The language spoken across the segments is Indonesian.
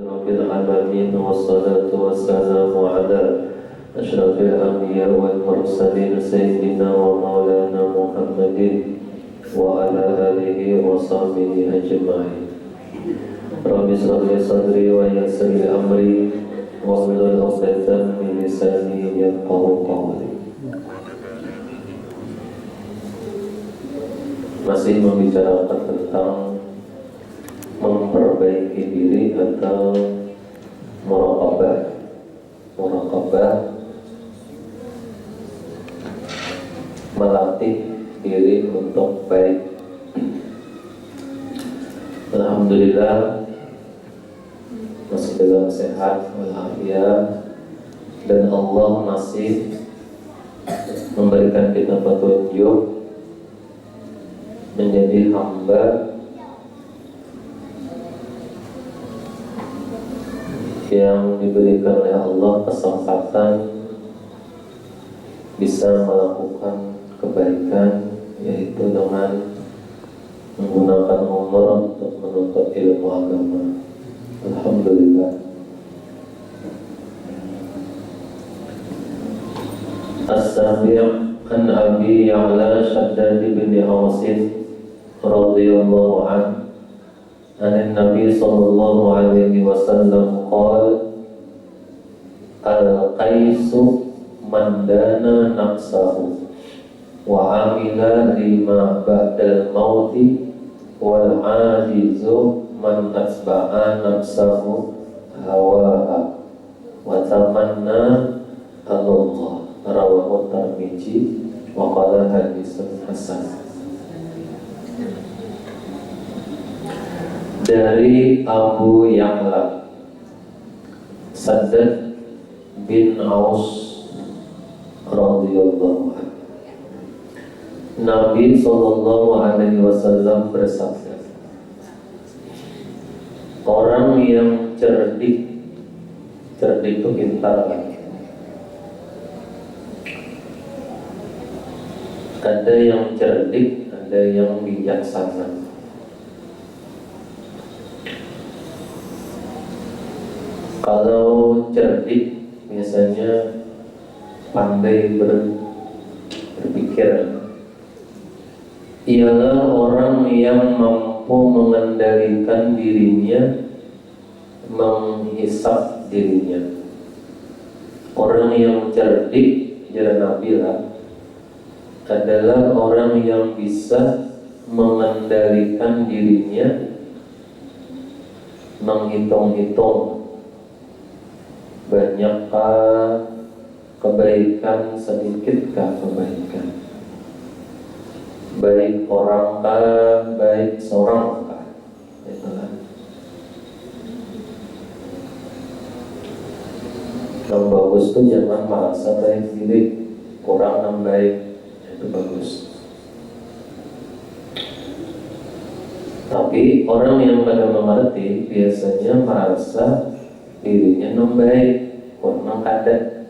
رب العالمين والصلاة والسلام على أشرف الأنبياء والمرسلين سيدنا ومولانا محمد وعلى آله وصحبه أجمعين. رب اشرح لي صدري ويسر لي أمري واحلل عقدة من لساني يفقهوا قولي. Masih membicarakan tentang memperbaiki diri atau muraqabah, melatih diri untuk baik. Alhamdulillah masih dalam sehat walafiat, dan Allah masih memberikan kita petunjuk menjadi hamba yang diberikan oleh Allah kesempatan bisa melakukan kebaikan, yaitu dengan menggunakan umur untuk menuntut ilmu agama. Alhamdulillah. As-Sabi' an Abi Ya'la Shaddad bin Awasin radhiyallahu anhu an Nabi sallallahu alaihi wasallam qala al-qaisu man dana nafsahu wa amila lima ba'dal mauti wal ajizu man asba'a nafsahu hawaha wa tamanna Allah. Rawahu Tirmidzi wa qala haditsun hasan. Dari Abu Ya'la Shaddad bin Aus radhiyallahu anhu, Nabi sallallahu alaihi wasallam bersabda, orang yang cerdik itu pintar kan? Ada yang cerdik, ada yang bijaksana. Kalau cerdik biasanya pandai berpikir, ialah orang yang mampu mengendalikan dirinya, menghisap dirinya. Orang yang cerdik, jalan Nabi adalah orang yang bisa mengendalikan dirinya, menghitung-hitung banyakkah kebaikan, sedikitkah kebaikan, baik orangkah, baik seorangkah. Itulah yang bagus tuh jangan merasa baik diri, kurang yang baik, itu bagus. Tapi orang yang pada mengerti biasanya merasa dirinya membaik, kurang kada.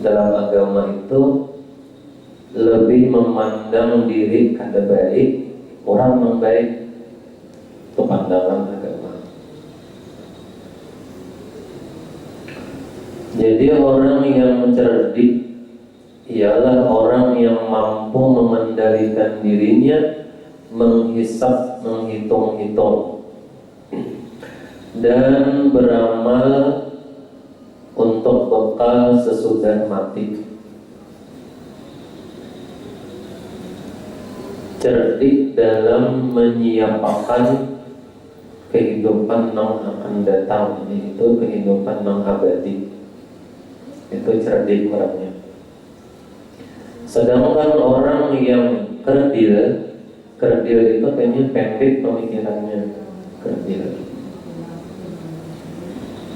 Dalam agama itu lebih memandang diri kada baik, kurang membaik. Itu pandangan agama. Jadi orang yang cerdik ialah orang yang mampu mengendalikan dirinya, menghisap, menghitung-hitung, dan beramal untuk bekal sesudah mati. Cerdik dalam menyiapkan kehidupan yang akan datang, yaitu kehidupan yang abadi. Itu cerdik orangnya. Sedangkan orang yang kerdil itu kayaknya pendek pemikirannya. Kerdil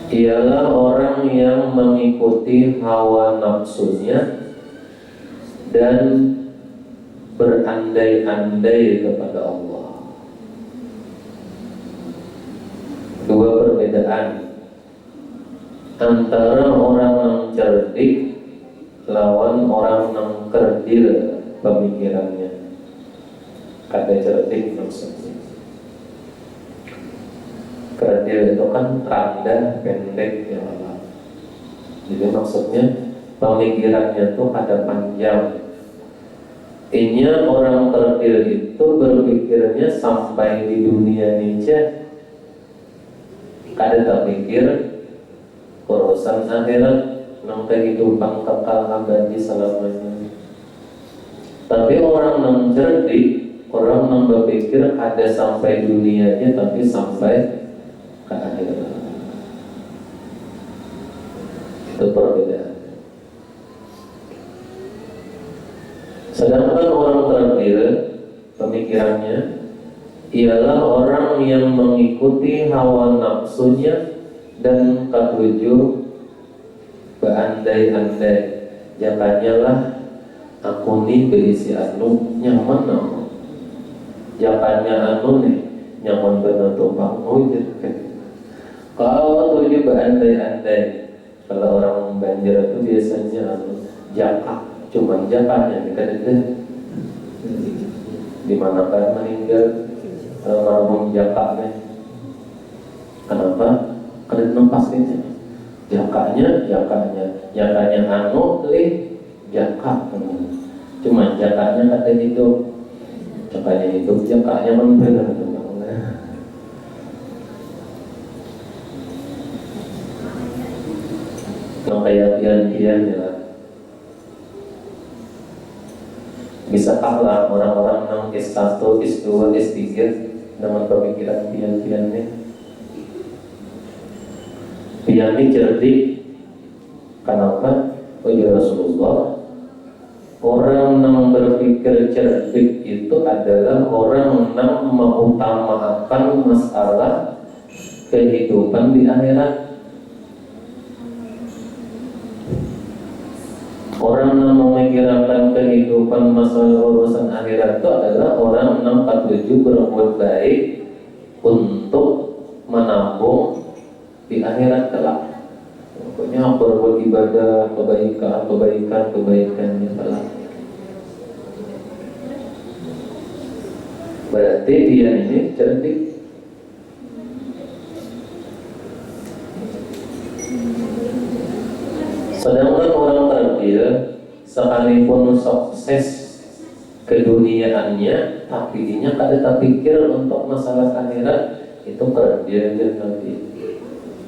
ialah orang yang mengikuti hawa nafsunya dan berandai-andai kepada Allah. Dua perbedaan antara orang yang cerdik lawan orang yang kerdil pemikirannya. Kada cerdik maksudnya. Kerdil itu kan randa, pendek ya Allah. Jadi maksudnya pemikirannya tuh ada panjang. Intinya orang kerdil itu berpikirnya sampai di dunia ini aja, kada tak pikir urusan akhirat, nang kehidupan kekal abadi selamanya. Tapi orang yang cerdik, orang yang berpikir ada sampai dunianya, tapi sampai ke akhirat. Itu perbedaan. Sedangkan orang terakhir pemikirannya ialah orang yang mengikuti hawa nafsunya dan ketujuh berandai-andai, jakanya lah aku nih berisi anu nyaman no, jakanya anu nih nyaman benar tumpang ujit. Kalau tujuh berandai-andai, kalau orang Banjar itu biasanya anu jaka, cuman jakanya dekat-dekat di mana kan meninggal almarhum jakanya. Kenapa? Karena nempas ini jakanya anu lih jaka, cuman jakanya kata hidup, jakanya hidup, jakanya benar. Nah, kayak pian-pian ya, bisa kalah orang-orang yang S1, S2, S3 dengan pemikiran pian-pian ini. Pian ini cerdik. Kenapa? Oh ya Rasulullah, orang yang berpikir cerdik itu adalah orang yang mengutamakan masalah kehidupan di akhirat. Orang yang memikirkan kehidupan masalah urusan akhirat itu adalah orang yang ketujuh berbuat baik untuk menabung di akhirat kelak. Pokoknya berbuat ibadah, kebaikan kelak. Berarti dia ini cerdik. Sedangkan orang terakhir sekalipun sukses keduniaannya, tapi dia kada terpikir untuk masalah akhirat, itu dia nanti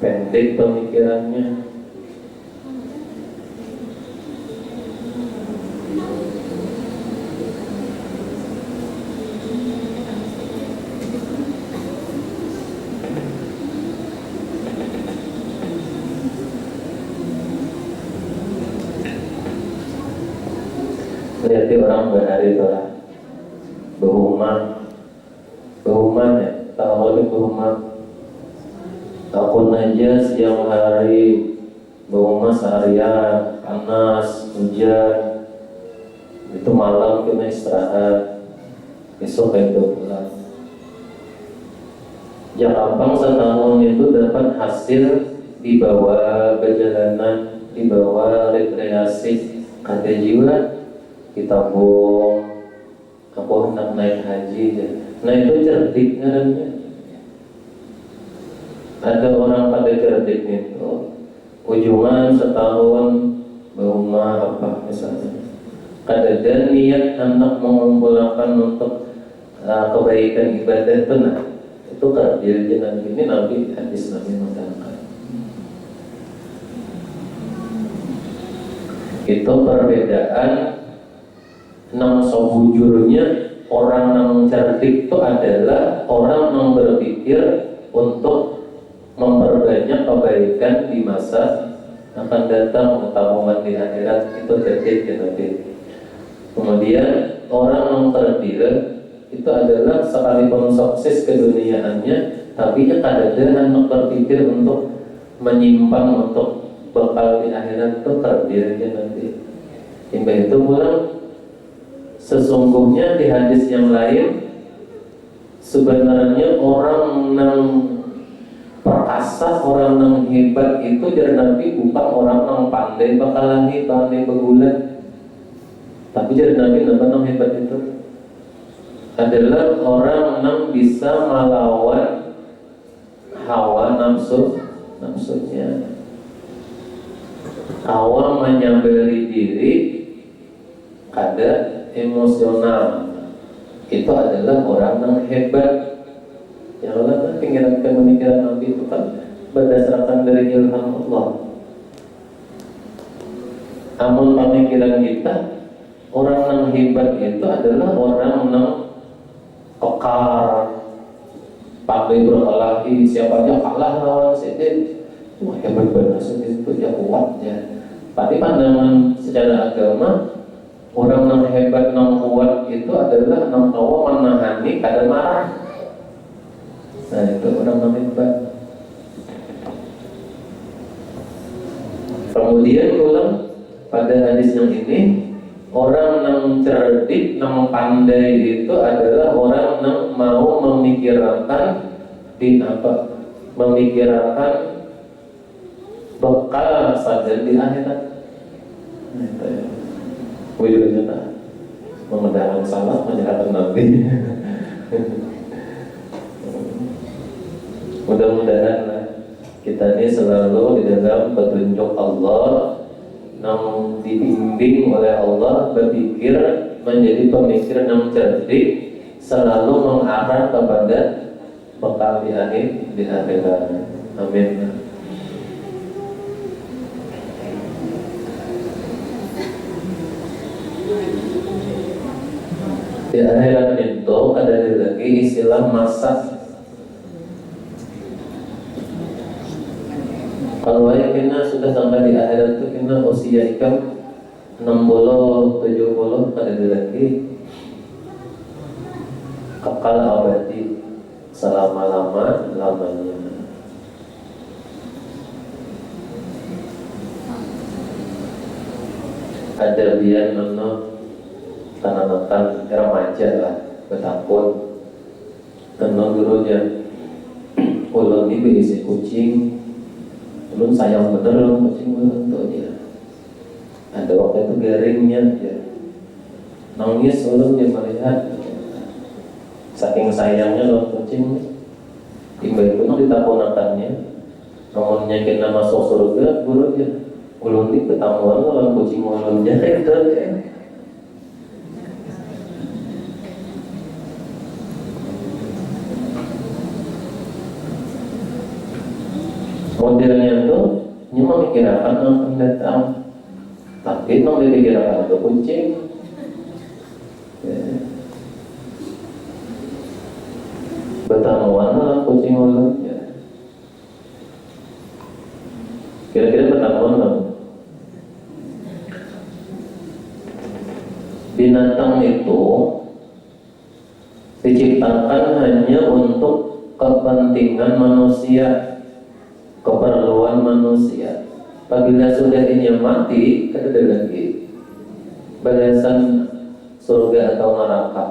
pendek pemikirannya. Berarti orang berhari itulah berhumah ya, tahu berhumah. Aku aja siang hari berhumah seharian, panas, hujan, itu malam kena istirahat, besok itu pulang. Jangkauan setahun itu dapat hasil di bawah perjalanan, di bawah rekreasi, kata jiwa. Kita aku hendak naik haji ya. Nah itu cerdik namanya. Ada orang pada cerdik itu ujungan setahun berumah apa misalnya, kadang niat hendak mengumpulkan untuk kebaikan ibadah itu, nah itu kerja nanti ini Nabi hadis Nabi mengatakan itu perbedaan. Nang sebujurnya orang yang cerdik itu adalah orang yang berpikir untuk memperbanyak kebaikan di masa akan datang, tabungan di akhirat, itu cerdik ya nanti. Kemudian orang yang terdiri itu adalah sekalipun sukses keduniaannya, tapi dia kadang-kadang berpikir untuk menyimpan untuk bekal di akhirat, itu terdiri ya nanti. Hingga itu pulang. Sesungguhnya di hadis yang lain, sebenarnya orang yang perkasa, orang yang hebat itu dari Nabi bukan orang yang pandai bakalangi, pandai begulat. Tapi dari Nabi yang hebat itu adalah orang yang bisa melawan hawa hawa nafsunya. Hawa menyambai diri, ada emosional. Itu adalah orang yang hebat. Yang Allah pemikiran Nabi itu kan berdasarkan dari ilham Allah. Amun pemikiran kita, orang yang hebat itu adalah orang yang kekar, pandai berkelahi, siapa aja kalah lawan sedih. Wah, hebat banget sedih itu, ya kuat ya. Tapi pandangan secara agama, orang yang hebat, yang kuat itu adalah yang tahu menahani kadang marah. Nah, itu orang yang hebat. Kemudian ulang pada hadis yang ini, orang yang cerdik, yang pandai itu adalah orang yang mau memikirkan memikirkan bekal saja di akhirat. Nah, itu ya. Wujudnya tak memedahkan salah, menyerahkan Nabi. Mudah-mudahan lah kita ini selalu di dalam petunjuk Allah, yang dibimbing oleh Allah, berpikir menjadi pemikir yang cerdik, selalu mengarah kepada bekal di akhirat. Amin. Di akhirat itu ada lagi istilah masa. Kalau kita sudah sampai di akhirat itu kita usia ikam 60, 70 ada lagi kekal abadi selama-lamanya. Ada biar nono tanah-tanah remaja lah, bertakun tenang gurunya. Ulun ini berisi kucing, ulun sayang bener loh kucing ulun tuh dia. Ada waktu itu garingnya dia nangis, ulun dia melihat saking sayangnya loh kucing. Tiba itu ditakunakannya, namunnya kita masuk surga gurunya. Ulun ini ketamuan lawan kucing ulun jadi itu ya. Modelnya itu cuma mikirkan yang akan datang, tapi nong dipikirkan itu kucing. Ya. Bertamuan lah kucing ulun ya. Kira-kira bertamuan lah. Binatang itu diciptakan hanya untuk kepentingan manusia, keperluan manusia. Apabila sudah ini mati, ada lagi balasan surga atau neraka.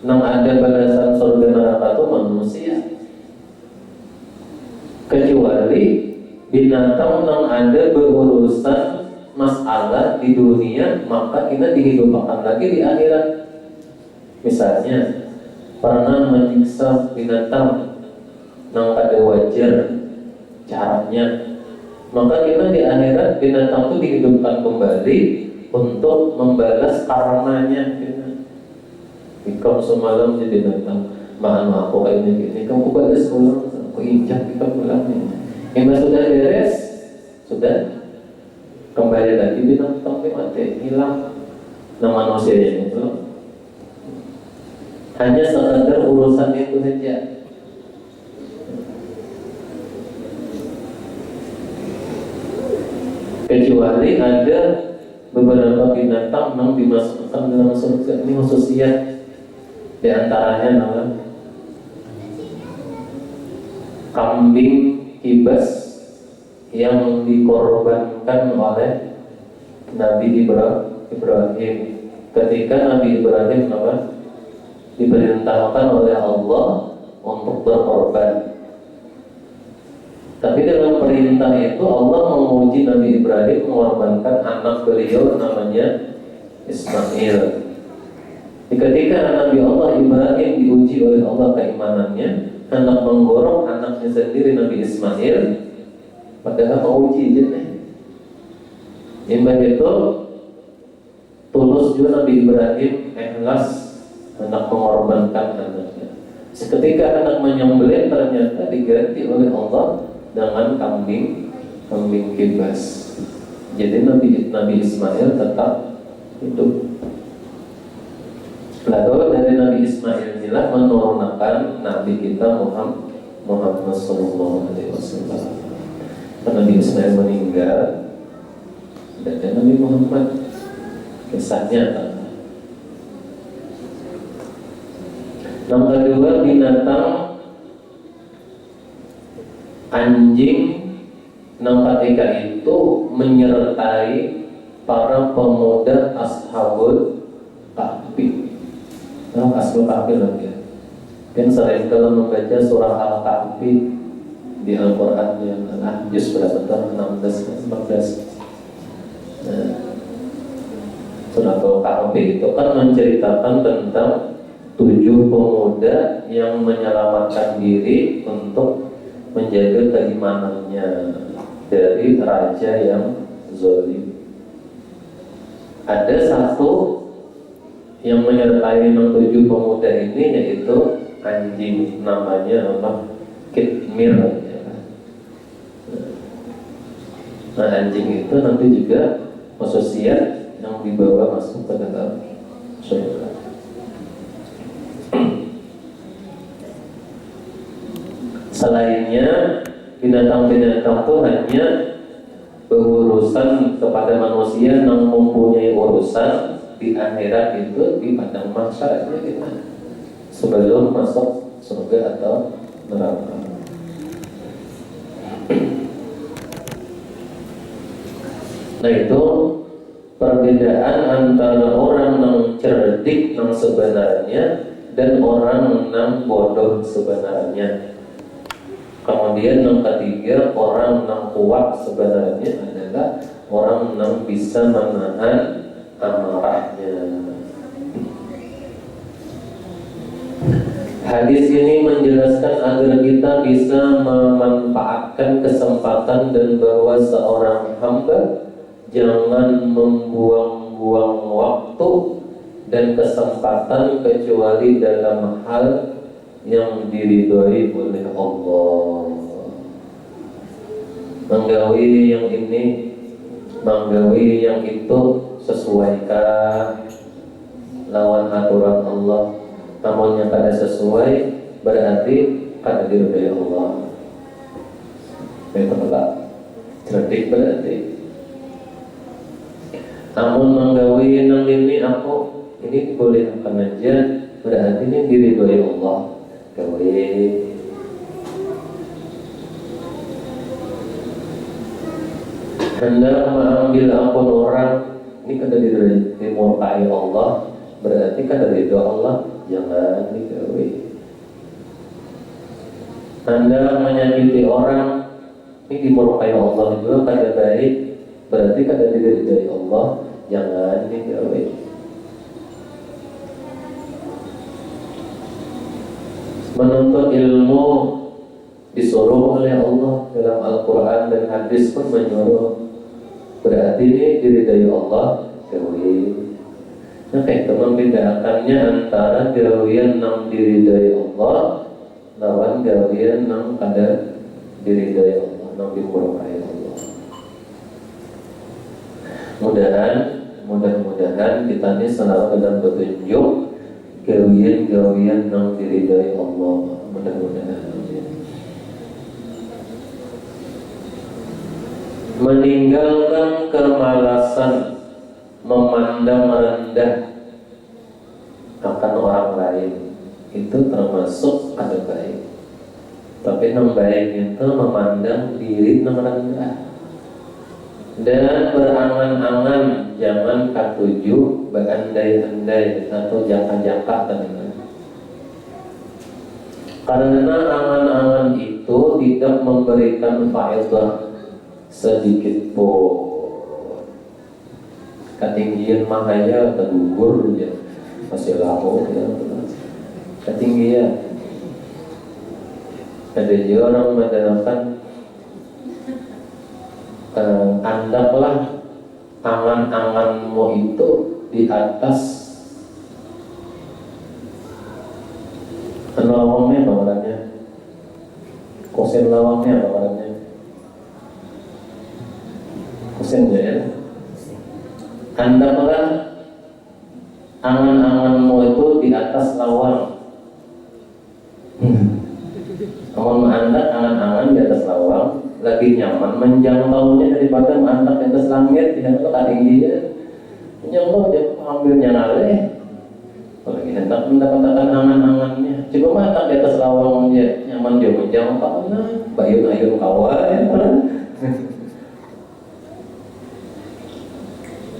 Nang ada balasan surga neraka itu manusia. Kecuali binatang yang ada berurusan masalah di dunia, maka kita dihidupkan lagi di akhirat. Misalnya pernah menyiksa binatang yang kada wajar caranya, maka kita di akhirat binatang itu dihidupkan kembali untuk membalas karenanya. Ikam semalam jadi binatang, maaf aku kayak gini, kamu balas ulang, aku injak kita pulang ini. Yang sudah beres, sudah kembali lagi binatang mati, hilang. Nah manusia itu hanya sekadar urusan itu saja. Kecuali ada beberapa binatang yang dimasukkan dalam surga. Ini khususnya di antaranya namanya kambing kibas yang dikorbankan oleh Nabi Ibrahim. Ketika Nabi Ibrahim diperintahkan oleh Allah untuk berkorban. Tapi dalam perintah itu Allah menguji Nabi Ibrahim mengorbankan anak beliau namanya Ismail. Ketika Nabi Allah Ibrahim diuji oleh Allah keimanannya, hendak menggorok anaknya sendiri Nabi Ismail, padahal mau uji aja nih. Imbah itu tulus juga Nabi Ibrahim ikhlas hendak mengorbankan anaknya. Seketika anak menyembelih ternyata diganti oleh Allah dengan kambing kibas. Jadi Nabi Ismail tetap hidup. Lalu dari Nabi Ismail inilah menurunkan Nabi kita Muhammad Sallallahu Alaihi Wasallam. Karena Nabi Ismail meninggal dan Nabi Muhammad kisahnya. Yang kedua, binatang anjing yang ketika itu menyertai para pemuda Ashabul Kahfi. Ashabul Kahfi lagi ya. Kan sering kalau membaca surah Al-Kahfi di Al-Quran yang juz berapa tahun? 16, 14. Surah Al-Kahfi itu kan menceritakan tentang 7 pemuda yang menyelamatkan diri untuk menjaga keimanannya dari raja yang zalim. Ada satu yang menyertai 7 pemuda ini yaitu anjing, namanya apa? Kitmir. Nah, anjing itu nanti juga manusia yang dibawa masuk ke dalam surga. Selainnya binatang-binatang itu hanya berurusan kepada manusia yang mempunyai urusan di akhirat itu di padang mahsyar aja kita sebelum masuk surga atau neraka. Nah itu perbedaan antara orang yang cerdik yang sebenarnya dan orang yang bodoh sebenarnya. Kemudian yang ketiga, orang yang kuat sebenarnya adalah orang yang bisa menahan amarahnya. Hadis ini menjelaskan agar kita bisa memanfaatkan kesempatan dan bahwa seorang hamba jangan membuang-buang waktu dan kesempatan kecuali dalam hal yang diridhoi oleh Allah. Menggawi yang ini, menggawi yang itu sesuaikah lawan aturan Allah. Namunnya kada sesuai berarti kada diridhoi Allah. Itu enggak cerdik berarti. Namun menggawi yang ini aku ini boleh akan aja berarti ini diridhoi Allah. Gawe hendak mengambil ampun orang ini kan dari dimurkai Allah berarti kan dari doa Allah, jangan digawe. Hendak menyakiti orang ini dimurkai Allah juga kada baik berarti kan dari Allah, jangan digawe. Menuntut ilmu disuruh oleh Allah dalam Al-Quran dan hadis pun menyuruh, berarti ini diridhai Allah gawe. Nah itu membedakannya antara gawean yang diridhai Allah lawan gawean yang kada diridhai Allah, yang dimurkai Allah. Mudah-mudahan kita ini selalu dalam petunjuk gawian-gawian yang diridhai Allah, mudah-mudahan. Meninggalkan kemalasan memandang rendah akan orang lain itu termasuk ada baik. Tapi yang baik itu memandang diri yang rendah dan berangan-angan, jangan katuju berandai-andai atau jangka-jangka teman. Karena angan-angan itu tidak memberikan faedah sedikit pun. Ketinggian mahaya tergugur ya, masih lama ya. Ketinggian Ada juga orang mengatakan andaklah angan-anganmu itu di atas lawangnya bawaannya, kosen lawangnya bawaannya, kosen ya. Andaklah angan-anganmu itu di atas lawang. Kamu mengandak angan-angan di atas lawang lebih nyaman menjangkaunya daripada mengandak di atas langit. Tidak tahu tingginya menjangkau dia ambilnya ngaleh. Kalau kita hendak mendapatkan angan-angannya, coba matak di atas lawang dia nyaman, dia menjangkau. Nah, bayun-ayun kawan.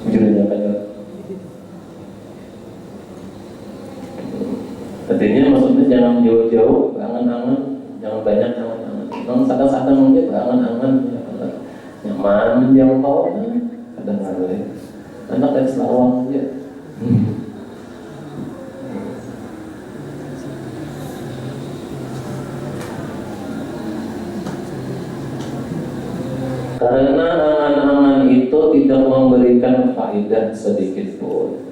Jujurnya kayak. Artinya maksudnya jangan jauh-jauh angan-angan, jangan banyak angan-angan. Kalau sadang-sadang aja angan-angan nyaman menjangkau, kadang ngaleh. Anak dari lawang aja. Karena angan-angan itu tidak memberikan faedah sedikit pun.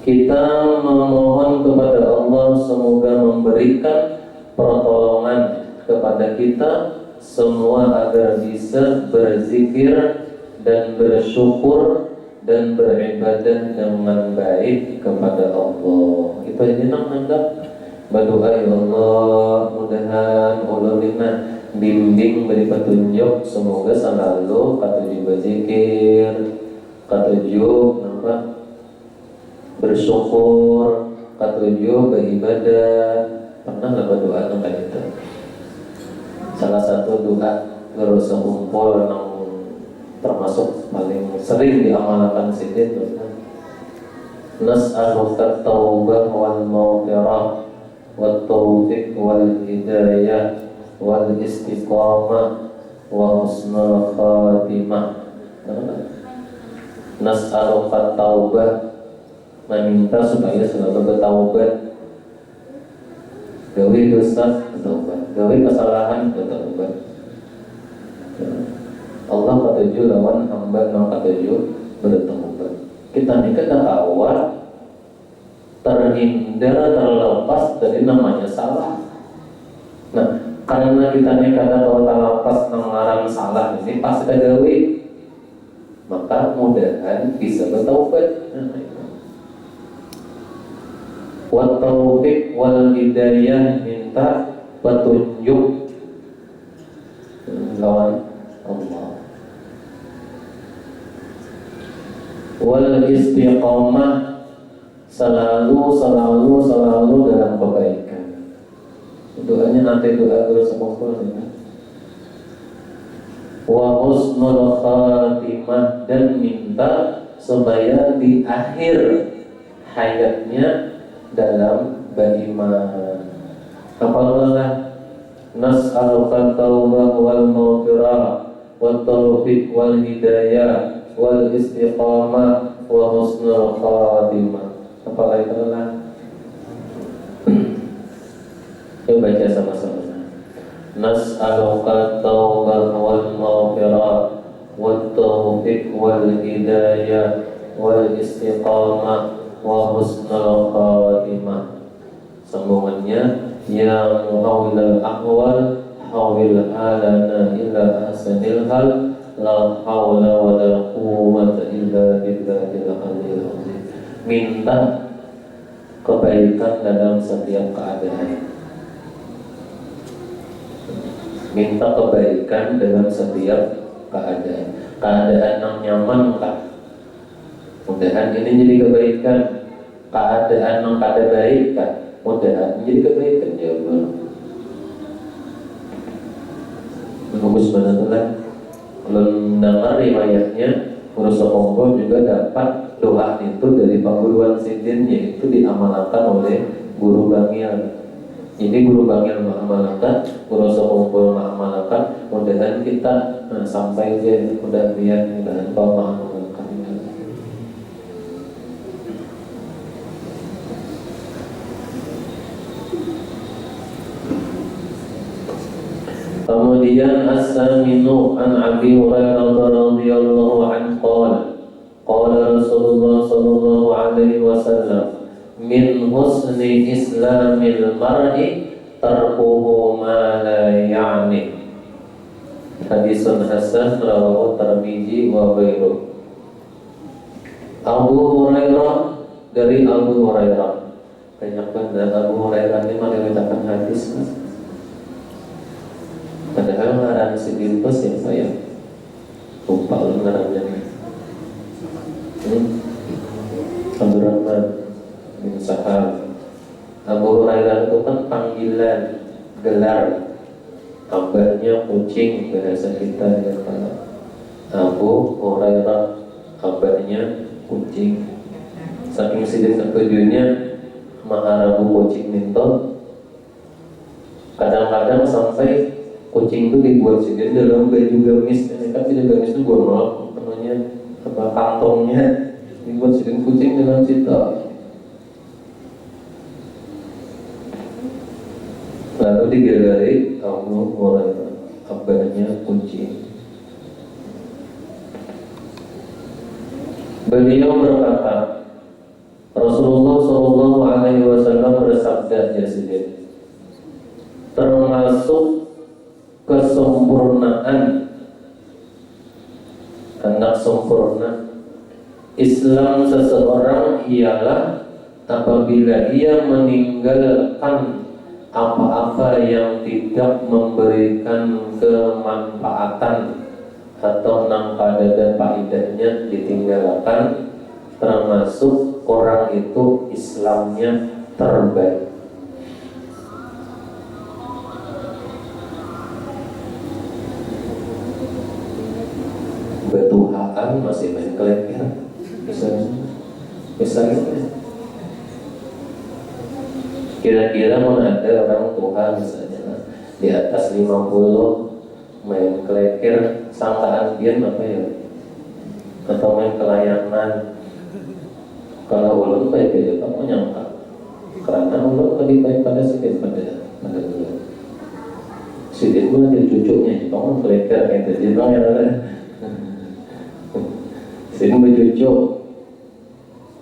Kita memohon kepada Allah semoga memberikan pertolongan kepada kita semua agar bisa berzikir dan bersyukur dan beribadah dengan baik kepada Allah. Itu aja nanda berdoa, ya Allah, mudahan ululina bimbing beri petunjuk, semoga selalu katujuh berzikir, katujuh bersyukur, katujuh beribadah. Pernah nggak berdoa tentang itu? Salah satu doa ngerusak kumpul yang termasuk paling sering diamalkan sidin, nas'aluka taubah wal maghfirah wat taufiq wal hidayah wal istiqamah wa husnul khatimah. Nas'aluka taubah, meminta supaya selalu bertaubat, gawe dosa bertaubat, gawe kesalahan bertaubat. Allah katuju lawan hamba nang katuju bertaubat. Kita ini ketahuan terhindar, terlepas dari namanya salah. Nah, karena kita ini kalau terlepas mengarang salah ini pasti gawe, maka mudahan bisa bertaubat. Wa taufiq wal hidayah, minta petunjuk lawan Allah. Wal istiqamah, selalu dalam kebaikan. Doanya nanti doa terus sempurna ya. Wa husnul khatimah, dan minta supaya di akhir hayatnya dalam beriman. Apalagi nas'aluka taubah wal maghfirah wat taufiq wal hidayah wal istiqamah wa husnul khatimah. Apalagi telah yuk baca sama-sama. Nas'aluka taubah wal maghfirah wat taufiq wal hidayah wal istiqamah wa husnul khatimah. Sambungannya, ya muhawwilal ahwal hawil halana illa ahsanil hal, la hawla wa la quwwata illa billahil aliyil azim. Minta kebaikan dalam setiap keadaan. Minta kebaikan dalam setiap keadaan. Keadaan yang nyaman kan, mudahan ini jadi kebaikan. Keadaan yang kada baik kan, mudahan jadi kebaikan juga. Bagus banget. Mendengar riwayatnya Rasulullah juga dapat doa itu dari pengguruan sidin, yaitu diamalkan oleh guru bangil. Jadi guru bangil mengamalkan, guru sekumpul mengamalkan, mudahan kita sampai ke mudah-mudahan dan mengamalkan. Kemudian As-Saminu an Abi Hurairah radhiyallahu anhu qala Rasulullah sallallahu alaihi wasallam min husni islamil mar'i tarkuhu ma la ya'ni. Hadisun hasan rawahu Tirmidzi wa ghairuh. Abu Hurairah, dari Abu Hurairah. Banyak banget Abu Hurairah ini meriwayatkan hadis. Padahal ngarang si Bilbas ya saya lupa ngarangnya. Abdurrahman bin Sahal. Abu Hurairah itu kan panggilan, gelar. Kabarnya kucing bahasa kita ya Pak. Abu Hurairah, kabarnya kucing. Saking sidik ketujuhnya maharabu kucing minto. Kadang-kadang sampai kucing itu dibuat sidik dalam baju gamis. Kan tidak gamis itu gua namanya apa kantongnya dibuat sidik kucing dalam situ. Lalu digelari Abu Hurairah, kabarnya kucing. Beliau berkata, Rasulullah Shallallahu Alaihi Wasallam bersabda, Yazid, termasuk kesempurnaan, hendak sempurna Islam seseorang ialah apabila ia meninggalkan apa-apa yang tidak memberikan kemanfaatan atau nangkada dan faedahnya ditinggalkan, termasuk orang itu Islamnya terbaik. Betuhaan masih main kelekir, misalnya kira-kira mana ada orang tua misalnya di atas 50 main kelekir, sangkaan dia apa ya, atau main kelayangan. Kalau ulun baik aja kamu nyangka, karena ulun lebih baik pada Sidin pada ulun. Sidin pun jadi cucunya, kamu kelekir kayak tadi bang ya. Sidin bercucu,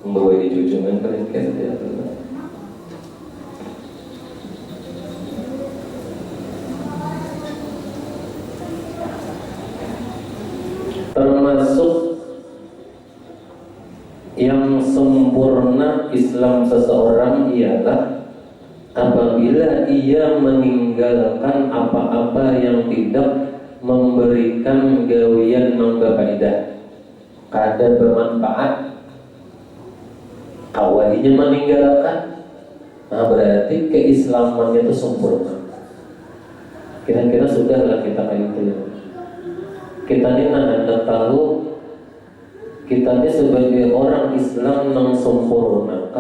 membawa di cucu main kelekir dia. Termasuk yang sempurna Islam seseorang ialah apabila ia meninggalkan apa-apa yang tidak memberikan gawian mangga kada bermanfaat. Awalnya meninggalkan, nah berarti keislamannya itu sempurna. Kira-kira sudahlah kita kayak itu. Kita ini hendak tahu kita ini sebagai orang Islam yang sempurna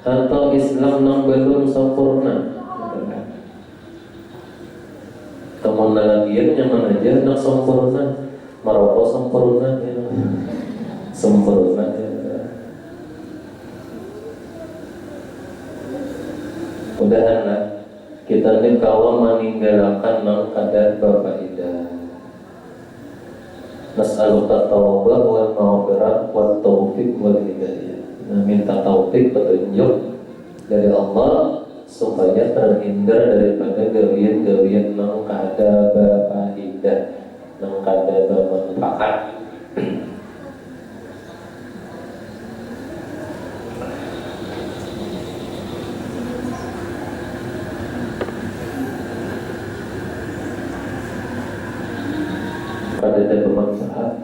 atau Islam yang belum sempurna. Kamu nalagian nyaman aja yang sempurna, merokok sempurna ya. Sempurna ya. Mudahan kita ini kalau meninggalkan nang kadar berfaedah. Nas'aluka taubah wal maghfirah wat taufiq wal hidayah. Minta taufik, petunjuk dari Allah supaya terhindar daripada gawian-gawian nang kada berfaedah, nang kada bermanfaat. Kada bermanfaat.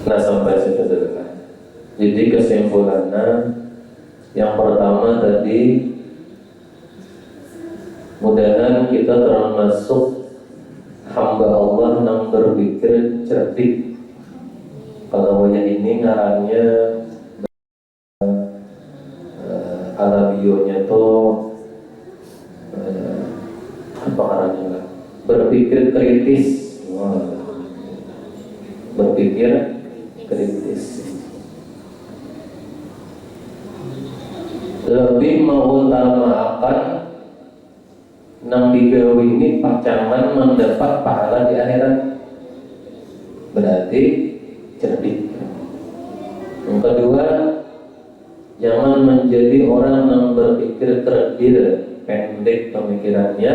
Nah sampai situ dulu. Jadi kesimpulannya yang pertama tadi, mudahan kita termasuk hamba Allah yang berpikir cerdik. Kalau ini ngarannya Alabionya tuh apa ngarannya? Berpikir kritis. Berpikir kritis. lebih mengutamakan nang digawe ini pacangan mendapat pahala di akhirat. Berarti cerdik. Yang kedua, jangan menjadi orang yang berpikir kerdil, pendek pemikirannya,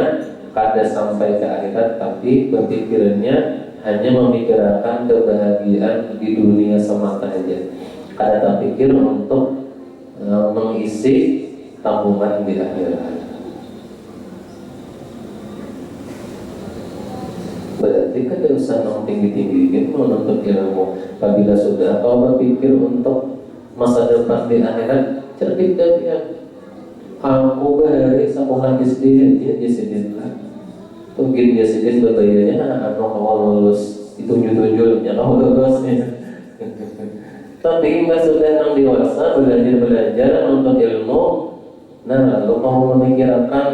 kada sampai ke akhirat, tapi berpikirnya hanya memikirkan kebahagiaan di dunia semata saja. Kada terpikir untuk mengisi tabungan di akhirat. Berarti kan tidak usah nong tinggi-tinggiin menuntut ilmu. Apabila sudah kau berpikir untuk masa depan di akhirat, cerdik kalian. Aku bahari sakungan disedihin, dia disedihin. Mungkin dia sedih berbayarnya, anu kau lulus ditunjuk-tunjuknya kau lulusnya. Tapi mbak sudah nang dewasa belajar untuk ilmu. Nah lalu kamu memikirkan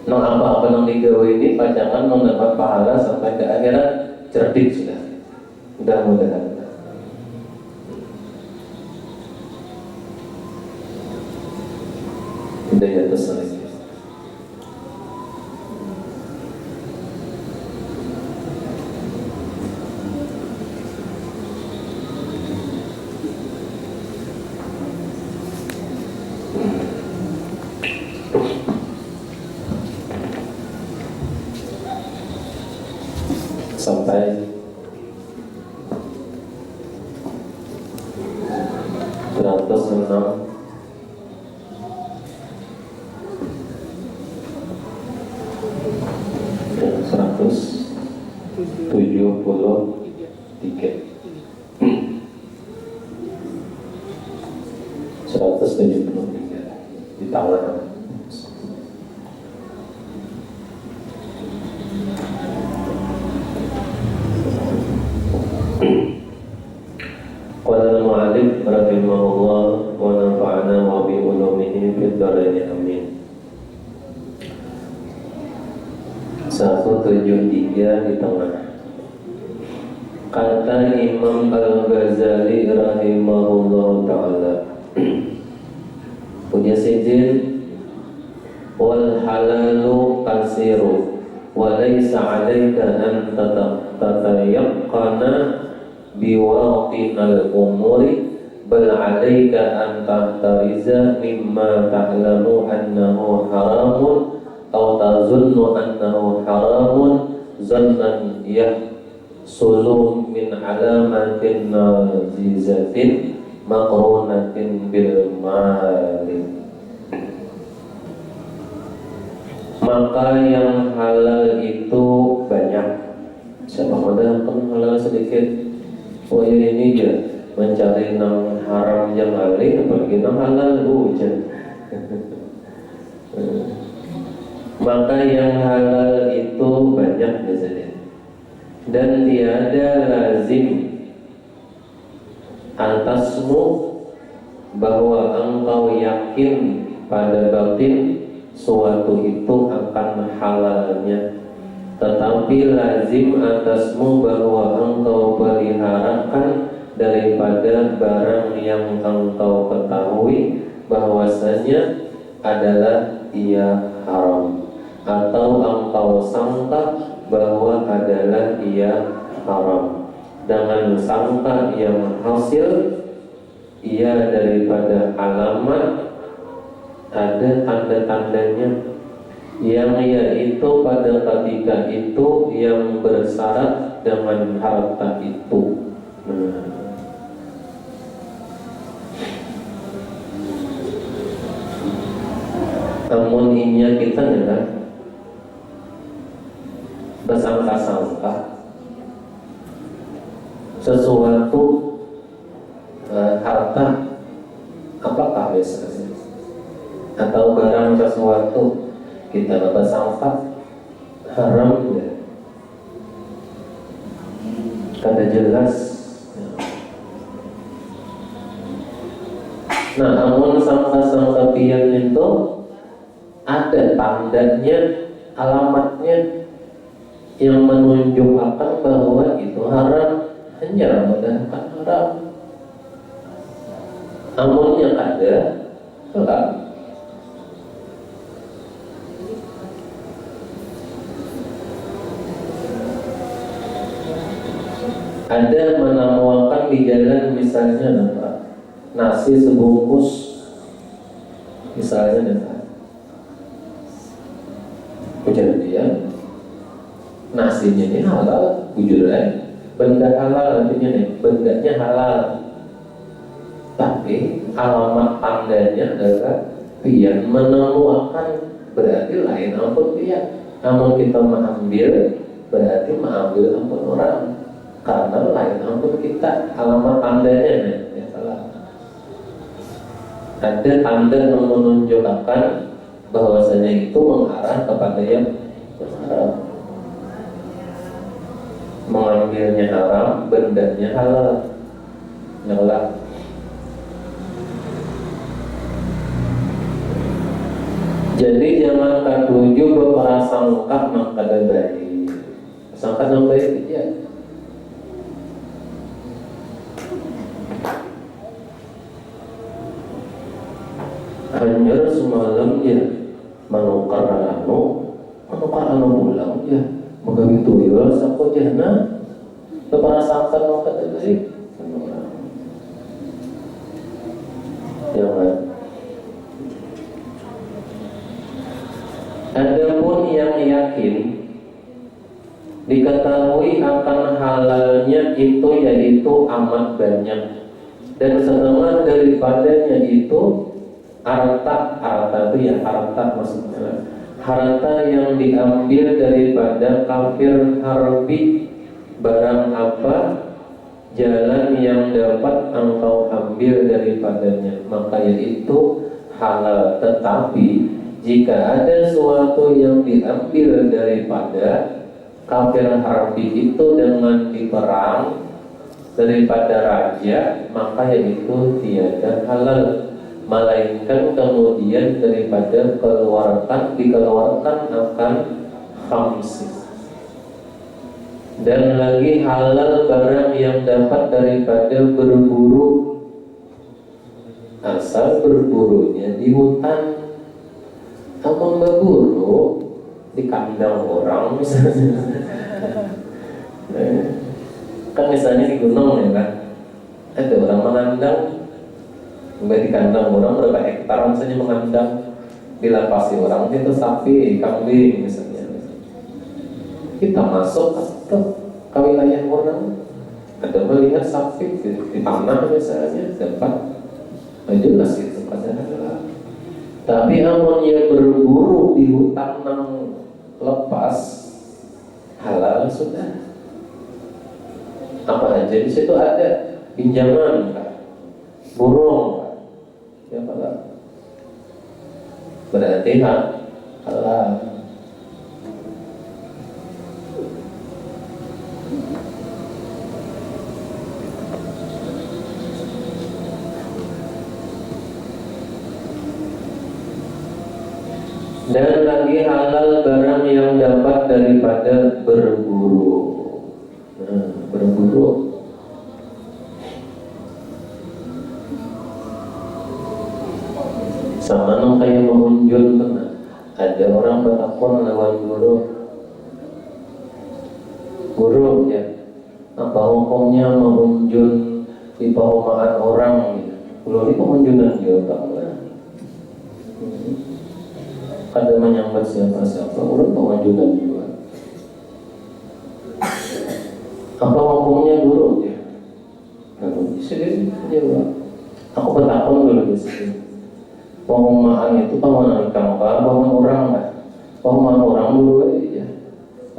nang apa-apa nang digawe ini pacangan mendapat pahala sampai ke akhirat, cerdik sudah. Mudah-mudahan. Hidayah terselesai. Sampai 106 173 di tawaran. Qala al-mu'allif rahimahullah wa nafa'ana wa bi ulumihi fid dharain amin. 173 di tengah. Kata Imam Al-Ghazali rahimahullah ta'ala, punya sidin, wal halalu kasiru wa laysa 'alaika an tatayaqqana biwaqinal umuri bal 'alaika an tahtariza mimma ta'lamu annahu haramun aw tazunnu annahu haramun zannan yahsulu min alamatin nazizatin maqrunatin bil mali. Maka yang halal itu banyak. Siapa mudah kan halal sedikit. Oh ini dia mencari nang haram yang halal, apalagi nang halal hujan. Maka yang halal itu banyak biasanya. Dan tiada lazim atasmu bahwa engkau yakin pada batin suatu itu akan halalnya, tetapi lazim atasmu bahwa engkau peliharakan daripada barang yang engkau ketahui bahwasanya adalah ia haram, atau engkau sangka bahwa adalah ia haram. Dengan sangka yang hasil ia daripada alamat ada tanda-tandanya yang yaitu pada ketika itu yang bersyarat dengan harta itu. Namun inya kita adalah bersangka-sangka sesuatu harta apakah biasanya atau barang sesuatu kita bersangka haram ya, kada jelas. Nah, namun sangka-sangka pian itu ada tandanya, alamatnya yang menunjukkan bahwa itu haram, hanya mengatakan haram. Namun yang ada Kelak ada menawarkan di jalan misalnya apa? Nasi sebungkus misalnya apa? Kejadian nasinya ini halal, jujur benda halal artinya nih, bendanya halal. Tapi alamat tandanya adalah pian menemukan, berarti lain ampun pian. Namun kita mengambil berarti mengambil ampun orang, karena lain ampun kita, alamat tandanya nih, ya salah. Ada tanda yang menunjukkan bahwasanya itu mengarah kepada yang haram. Mengambilnya haram, bendanya halal. Nyala. Jadi jangan katuju berprasangka mengkada baik. Sangka yang baik ya. Hanya semalam ya menukar anu pulang ya. Begitu ya, sapu jana berprasangka mengkada baik. Jangan. Adapun yang yakin diketahui akan halalnya itu yaitu amat banyak, dan setengah daripadanya itu harta itu ya harta maksudnya harta yang diambil daripada kafir harbi. Barang apa jalan yang dapat engkau ambil daripadanya, maka yaitu halal. Tetapi jika ada suatu yang diambil daripada kafir harbi itu dengan diperang daripada raja, maka yaitu tiada halal, melainkan kemudian daripada dikeluarkan akan khamsi. Dan lagi halal barang yang dapat daripada berburu, asal berburunya di hutan. Namun berburu di kandang orang misalnya, kan misalnya di gunung ya kan, ada orang mengandang, di kandang orang berapa hektar misalnya mengandang, dilapasi orang itu sapi, kambing misalnya. Kita masuk ke wilayah orang, ada melihat sapi di tanah misalnya, dapat jelas itu padahal. Tapi amun ia berburu di hutan yang lepas, halal sudah. Apa aja di situ ada pinjaman, burung, ya halal. Berarti halal. Dan lagi halal barang yang dapat daripada berburu. Berburu. Sama nang kayak mengunjul pernah. Ada orang bertakon lawan guru ya. Apa hukumnya mengunjul di perumahan orang? Kalau ini pengunjulan juga kada menyambat siapa-siapa, orang pengajuan juga. Apa hukumnya guru ya? Lalu sendiri jawab. Aku bertakon dulu di sini. Perumahan itu perumahan kamu bangun orang kan? Perumahan orang dulu ya.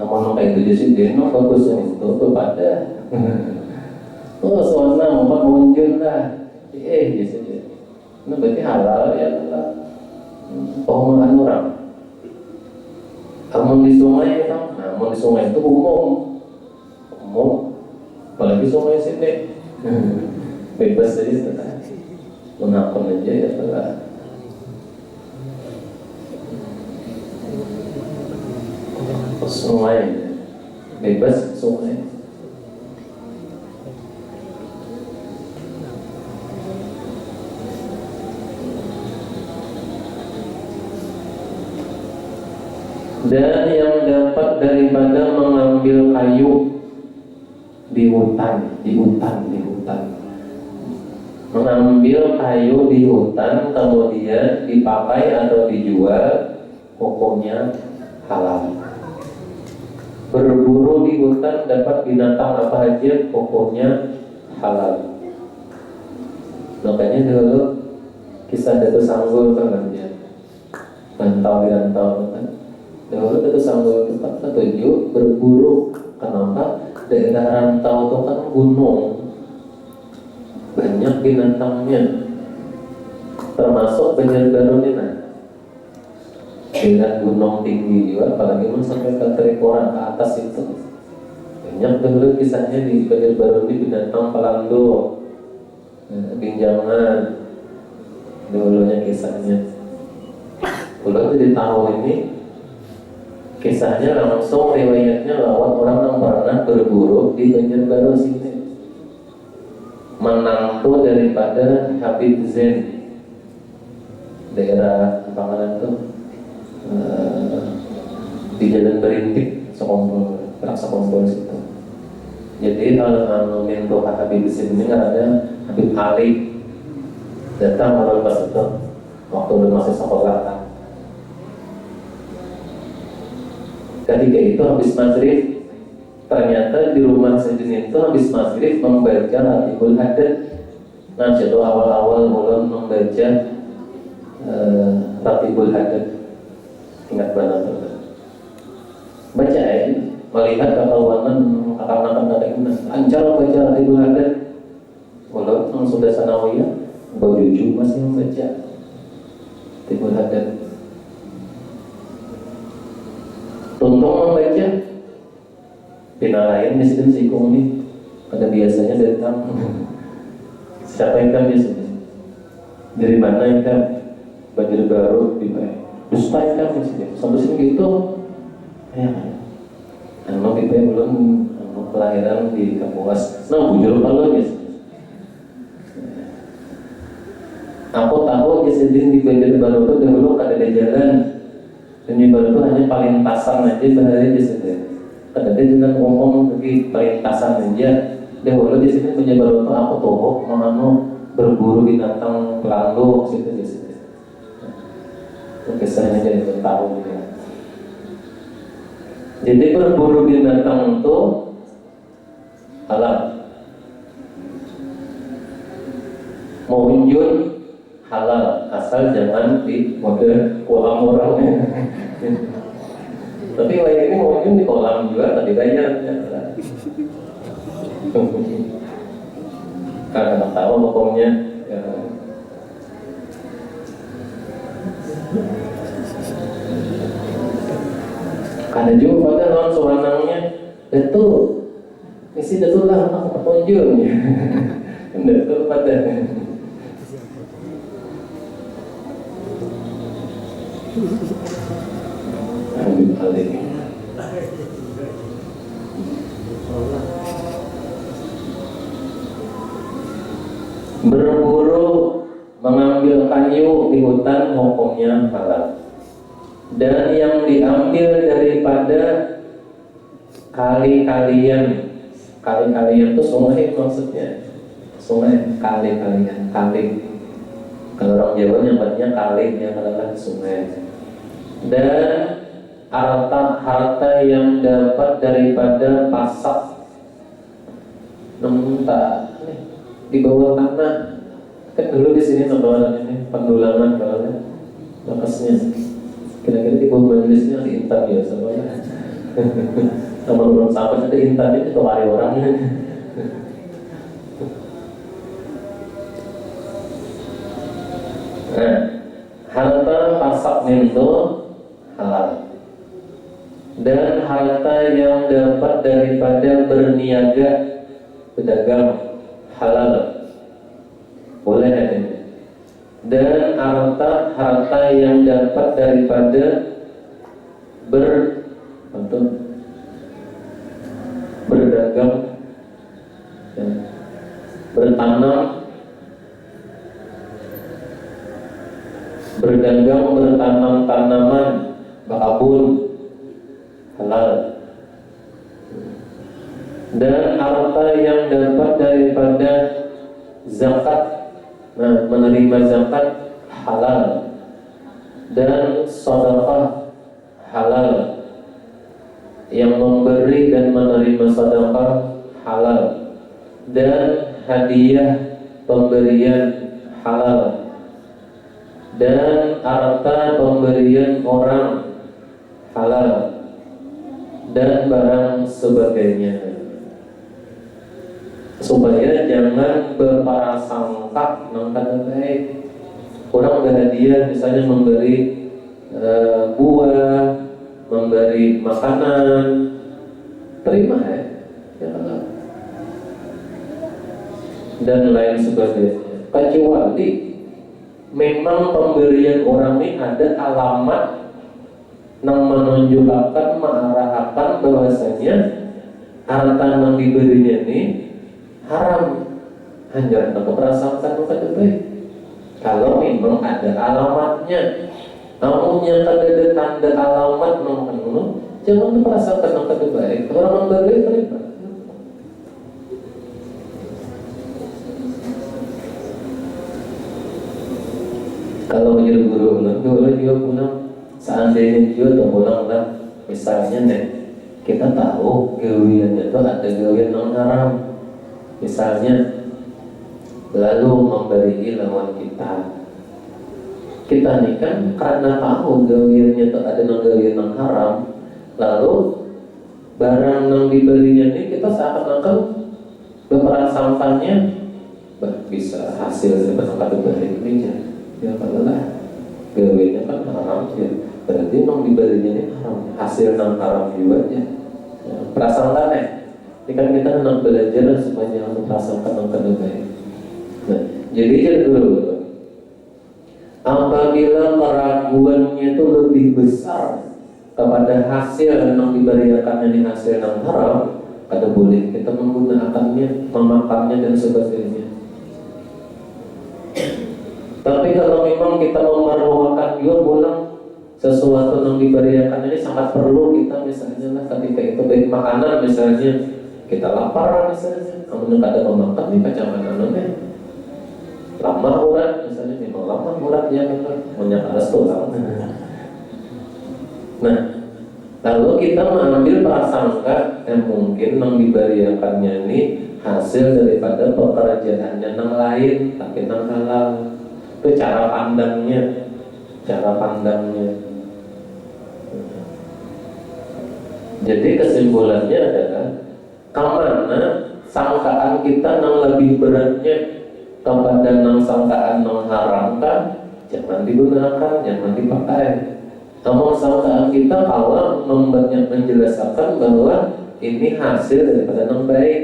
Namun kayak itu jadi deno bagusnya itu kepada. Oh soalnya mau mengunjung lah. Jadi. Itu berarti halal ya halal. Perumahan orang. Namun di sungai kan, namun di sungai itu umum, apalagi sungai sini, bebas saja setelah, menakon aja ya setelah. Sungai, bebas sungai. dan yang dapat daripada mengambil kayu di hutan, mengambil kayu di hutan kemudian dipakai atau dijual, hukumnya halal. Berburu di hutan dapat binatang apa aja, hukumnya halal. Makanya dulu kisah Datu Sanggul kan ya, rantau kan. Dahulu Datu Sanggul itu kan ketujuh berburu. Kenapa? Daerah rantau itu kan gunung, banyak binatangnya, termasuk Banjarbaru ini. Daerah gunung tinggi juga, apalagi sampai ke Trikoran ke atas itu. Banyak dahulu kisahnya di Banjarbaru ini binatang pelando, binjangan, dulunya kisahnya. Udah jadi tahu ini kisahnya langsung riwayatnya lewat orang yang pernah berburu di Banjarbaru sini, menantu daripada Habib Zain, daerah Panganan tuh di Jalan Berintik, Sekompol situ. Jadi menantu Habib Zain ini kan ada Habib Ali, datang orang pas itu waktu udah masih sekolah kan. Ketika itu habis maghrib, ternyata di rumah sejenis itu habis maghrib membaca Ratibul Hadad. Nah, itu awal-awal mulai membaca Ratibul Hadad. Ingat benar. Baca ya, melihat kekawanan akan ada ancal baca Ratibul Hadad. Walau yang sudah sanawiyah, Baujuju masih membaca Ratibul Hadad. Tuntung membaca, pina lain miskin sikung ini pada biasanya datang. Siapa yang kan biasanya? Dari mana yang kan? Banjarbaru di mana? Dusta yang kan biasanya. Sampai sini gitu. Ya, anu kita belum kelahiran di Kapuas. Nah, bujur kalau biasanya. Aku tahu biasanya di Banjarbaru itu dahulu ada jalan. Dan di baru itu hanya palintasan aja bahaya di sini. Ada juga ngomong pergi palintasan aja. Dahulu di sini punya baru itu aku tohok mau berburu binatang pelando situ di sini. Kisahnya jadi tahu ya. Jadi berburu binatang itu halal. Mau unjun halal, asal jangan di mode kolam orangnya. Tapi kayak ini mau di kolam juga tadi bayar. Karena tahu pokoknya. Ya. Karena juga pada lawan sewenangnya itu isi itu lah aku pengunjung. Itu pada. Habib Ali. Berburu mengambil kayu di hutan hukumnya halal. Dan yang diambil daripada kali-kalian itu sungai maksudnya. Sungai kali-kalian, kali. Kalau orang Jawa nyebutnya kali, yang adalah sungai. Dan harta yang dapat daripada pasak entah di bawah tanah. Kan dulu di sini namanya ini pendulangan kalau lokasinya. Kira-kira di bawah majelisnya di intan ya sebenarnya. Sama orang sahabat ada intan itu hari orangnya. Nah, harta pasak itu halal. Dan harta yang dapat daripada berniaga, berdagang halal, boleh ada. Dan harta yang dapat daripada berdagang, bertanam, berdagang, bertanam tanaman, berkebun, halal. Dan harta yang dapat daripada zakat, nah menerima zakat halal. Dan sedekah halal. Yang memberi dan menerima sedekah halal. Dan hadiah pemberian halal. Dan harta pemberian orang halal. Dan barang sebagainya. Supaya jangan berprasangka nang kada baik. Orang berhadiah misalnya memberi buah, memberi makanan, terima ya, dan lain sebagainya. Kecuali memang pemberian orang ini ada alamat yang menunjukkan, mengarahkan bahwasanya harta yang diberinya ini haram, hanya untuk perasaan kada baik. Kalau memang ada alamatnya, namun yang ada tanda alamat nomor jangan merasakan yang kada baik. Orang memberi terima. Kalau menjadi guru dia pulang, seandainya dia atau pulang lah, misalnya nih, kita tahu gawian itu ada gawian yang haram, misalnya lalu memberi lawan kita nih kan karena tahu gawiannya itu ada gawian yang haram, lalu barang yang diberinya ini kita seakan-akan berprasangkanya bisa hasil sebenarnya balik ini ya kalau lah gawiannya kan haram ya, berarti yang diberinya ini haram, hasil yang haram juga ya, prasangka ini kan kita hendak belajar supaya untuk prasangka yang baik. Nah, jadi dulu apabila keraguannya itu lebih besar kepada hasil yang diberikan ini hasil yang haram, kada boleh kita menggunakannya, memakannya dan sebagainya. Tapi kalau memang kita memerlukan juga pulang sesuatu yang diberikan ini sangat perlu kita misalnya lah ketika itu baik makanan misalnya kita lapar misalnya, kamu kada memakan nih kacamata lama urat misalnya memang lama urat ya kan banyak alas tulang. Nah lalu kita mengambil prasangka yang mungkin yang diberiakannya ini hasil daripada pekerjaannya yang lain tapi yang halal. Itu cara pandangnya. Jadi kesimpulannya adalah kemana sangkaan kita yang lebih beratnya kepada nang sangkaan nang haram kan jangan digunakan, jangan dipakai. Namun sangkaan kita kalau menjelaskan bahwa ini hasil daripada nang baik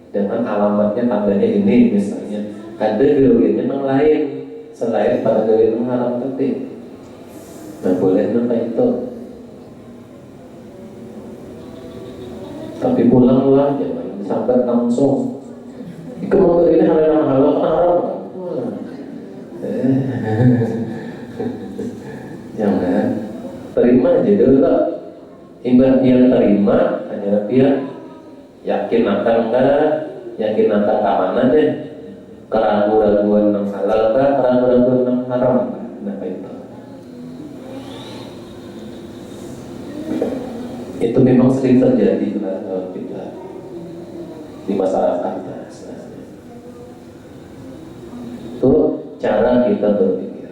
dengan alamatnya tandanya ini misalnya ada gawiannya nang lain selain pada gawian nang haram tadi. Nah boleh nang itu. Tapi pulanglah jangan sampai langsung. Iku memberi ini hal yang halal haram. Jangan terima aja dulu. Ibarat dia terima hanya dia yakin akan keamanan deh. Keraguan-raguan yang halal kah, keraguan-raguan yang haram. Nah itu. Itu memang sering terjadi dalam kita di masyarakat. Itu cara kita berpikir.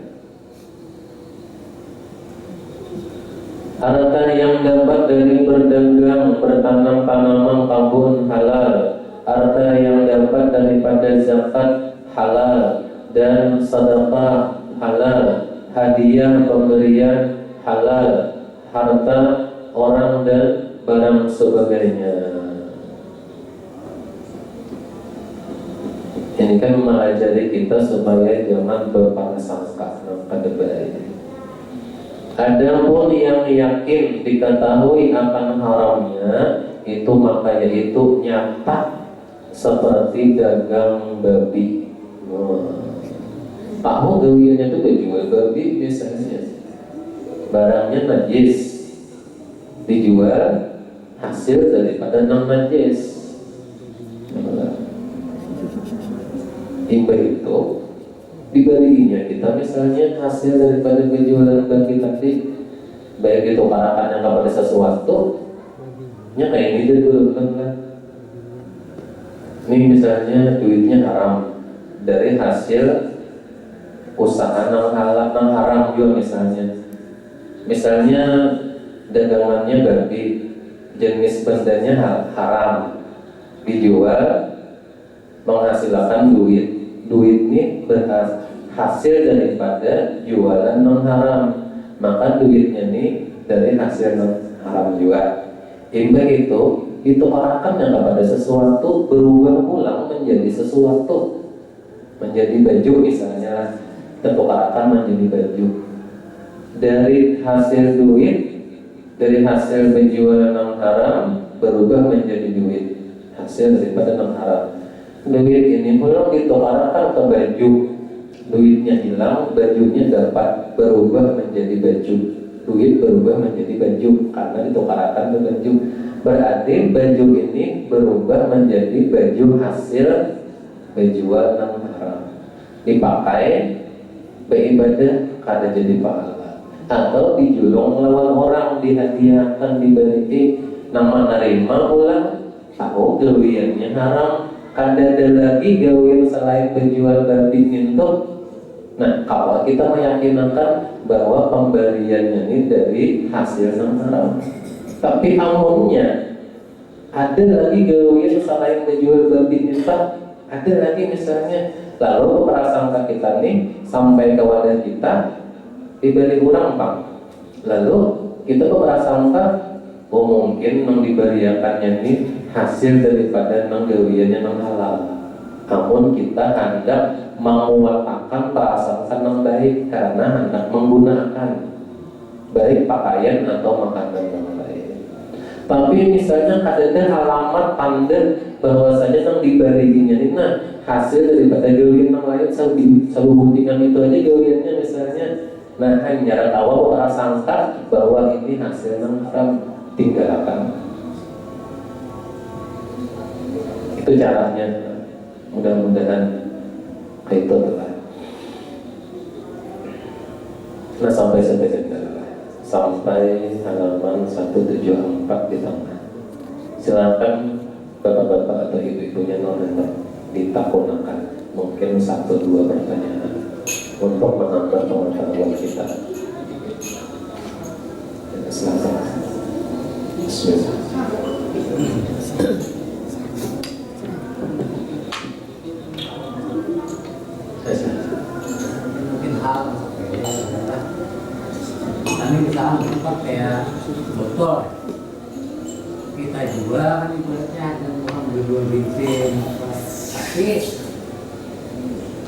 Harta yang dapat dari berdagang, bertanam tanaman kebun halal. Harta yang dapat daripada zakat halal dan sedekah halal. Hadiah pemberian halal. Harta orang dan barang sebagainya. Ini kan mengajari kita supaya jangan berprasangka pada baik. Adapun yang yakin diketahui akan haramnya itu makanya itu nyata seperti dagang babi. Tahu gawiannya itu jual babi biasanya barangnya najis, dijual hasil daripada non najis. Hibah itu dibalinya kita misalnya hasil daripada penjualan bagi tadi, baik itu karakannya kepada sesuatu nya kayak ini dulu kan. Ini misalnya duitnya haram dari hasil usaha nang halal nang haram juga misalnya dagangannya babi jenis bendanya haram dijual menghasilkan duit ini berhasil daripada jualan non haram, maka duitnya ini dari hasil non haram juga. Hibah itu karakan yang kepada sesuatu berubah ulang menjadi sesuatu, menjadi baju misalnya, tertukarakan menjadi baju dari hasil duit, dari hasil penjualan non haram berubah menjadi duit hasil daripada non haram. Duit ini pulang ditukarkan ke baju, duitnya hilang, bajunya dapat berubah menjadi baju, duit berubah menjadi baju karena ditukarkan ke baju. Berarti baju ini berubah menjadi baju hasil penjualan non haram, dipakai beribadah kada jadi pahala, atau dijulung lawan orang, dihadiahkan, diberi nama nerima ulang tahu gawiannya haram, kada ada lagi gawian selain penjual babi itu. Nah, kalau kita meyakinkan bahwa pemberiannya ini dari hasil non haram, tapi amunnya ada lagi gawian selain penjual babi itu, ada lagi misalnya, lalu prasangka kita nih sampai ke wadah kita diberi urang Pak, lalu kita prasangka oh mungkin yang diberiakannya ini hasil daripada gawiannya non halal, namun kita hendak menguatakan prasangka yang baik karena hendak menggunakan baik pakaian atau makanan yang baik. Tapi misalnya ada alamat tanda bahwasanya yang diberinya ini hasil daripada gawian yang lain, sabubuntingan itu aja gawiannya misalnya, nah hanya tahu prasangka bahwa ini hasil yang haram, tinggalkan. Itu caranya, mudah-mudahan itu adalah. Nah sampai sampai halaman 174 di tengah. Silakan bapak-bapak atau ibu-ibunya nonton ditakunakan mungkin 1-2 pertanyaan untuk menambah pengetahuan kita. Silakan. Bismillah. Mungkin hal kami misalnya tempat kayak botol kita jual kan ibaratnya dengan jual bensin, tapi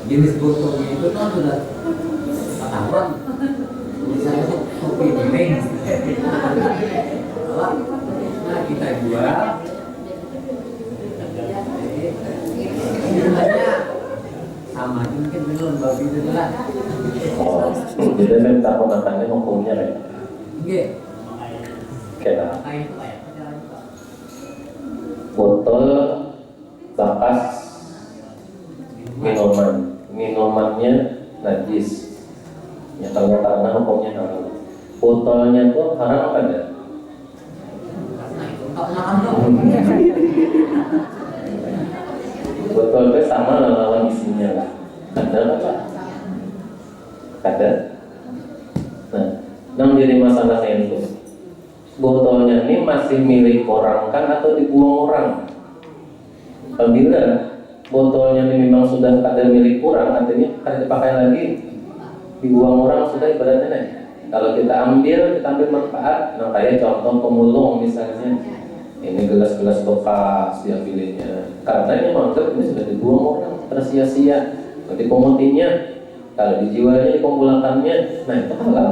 jenis botolnya itu kan sudah ketahuan, misalnya kopi miring, nah kita jual jumlahnya sama mungkin belum babi itu lah. Oh, jadi saya minta pemakannya hukumnya ya? Iya. Kena botol bekas minumannya najis. Ya kalau karena hukumnya haram. Botolnya tuh haram kan ya? Botol itu sama lawan isinya lah. Ada apa? Ada. Nah, yang jadi masalahnya itu botolnya ini masih milik orang kan atau dibuang orang? Apabila botolnya ini memang sudah ada milik orang, artinya kada dipakai lagi, dibuang orang sudah ibaratnya nih. Kalau kita ambil manfaat, nah kayak contoh pemulung misalnya, ini gelas-gelas bekas diambilnya, karena ini menganggap ini sudah dibuang orang, tersia-sia. Nanti pemutinya, kalau dijualnya, dikumpulkannya, nah itu halal.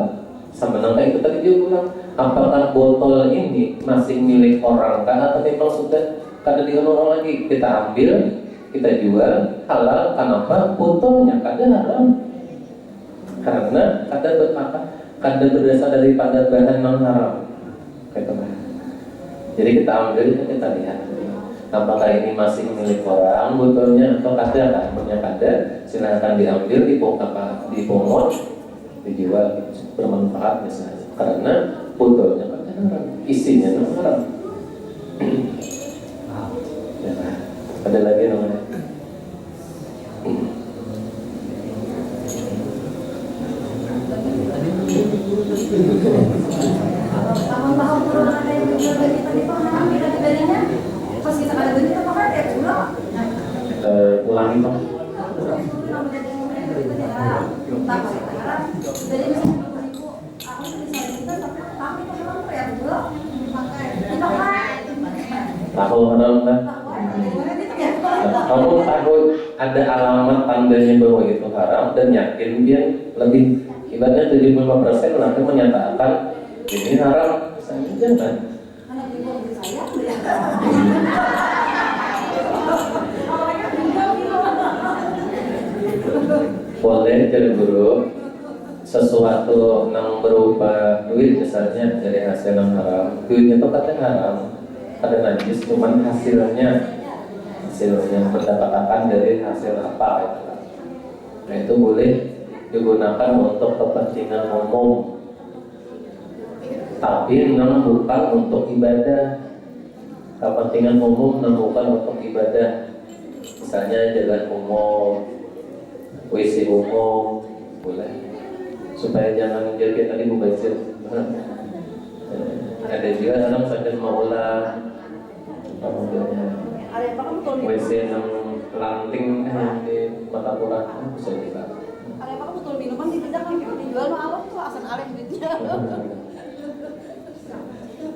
Sama kayak itu tadi dia bilang, apakah botol ini masih milik orang kan atau memang sudah kada diurus lagi? Kita ambil, kita jual, halal. Kenapa? Botolnya kada haram, karena kada berdasar daripada bahan non haram. gitu kan. Jadi kita ambil, kita lihat apakah ini masih milik orang botolnya atau kada kan. Punya kada, silakan diambil, dipungut, dijual, bermanfaat misalnya. Karena botolnya kan haram, isinya kan haram. Ya, ada lagi namanya. Tahun-tahun corona ada yang jual dari tadi Pak, ambil darinya. Pas kita ada duit apa kan ya jual. Ulangi Pak. Jadi misalnya ibu, aku bisa kita tapi kalau ya jual pakai. Itu kan. Tahu haram kan? Kamu tahu ada alamat tandanya bahwa itu haram dan yakin dia lebih ibaratnya 75% nanti menyatakan ini haram, misalnya jangan. Anak ibu saya Boleh jadi guru sesuatu yang berupa duit misalnya dari hasil yang haram, duitnya itu katanya haram, ada najis, cuman hasilnya berdasarkan dari hasil apa gitu. Nah itu boleh digunakan untuk kepentingan umum, tapi memang bukan untuk ibadah. Kepentingan umum memang bukan untuk ibadah. Misalnya jalan umum, WC umum, boleh. Supaya jangan jadi tadi mubazir. Ada juga orang sadar maulah, WC yang lanting yang di mata kurang bisa juga. ada apa betul minuman tidak kan dijual mah awak tuh asal alih duitnya.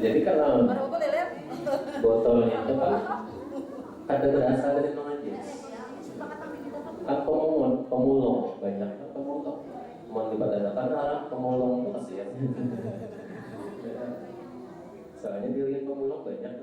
Jadi kalau Baru boleh lihat. botolnya itu kan ada berasal dari najis. Kan pemulung banyak kan pemulung. Mau dipadakan haram pemulung itu kasihan. Soalnya dia lihat pemulung banyak.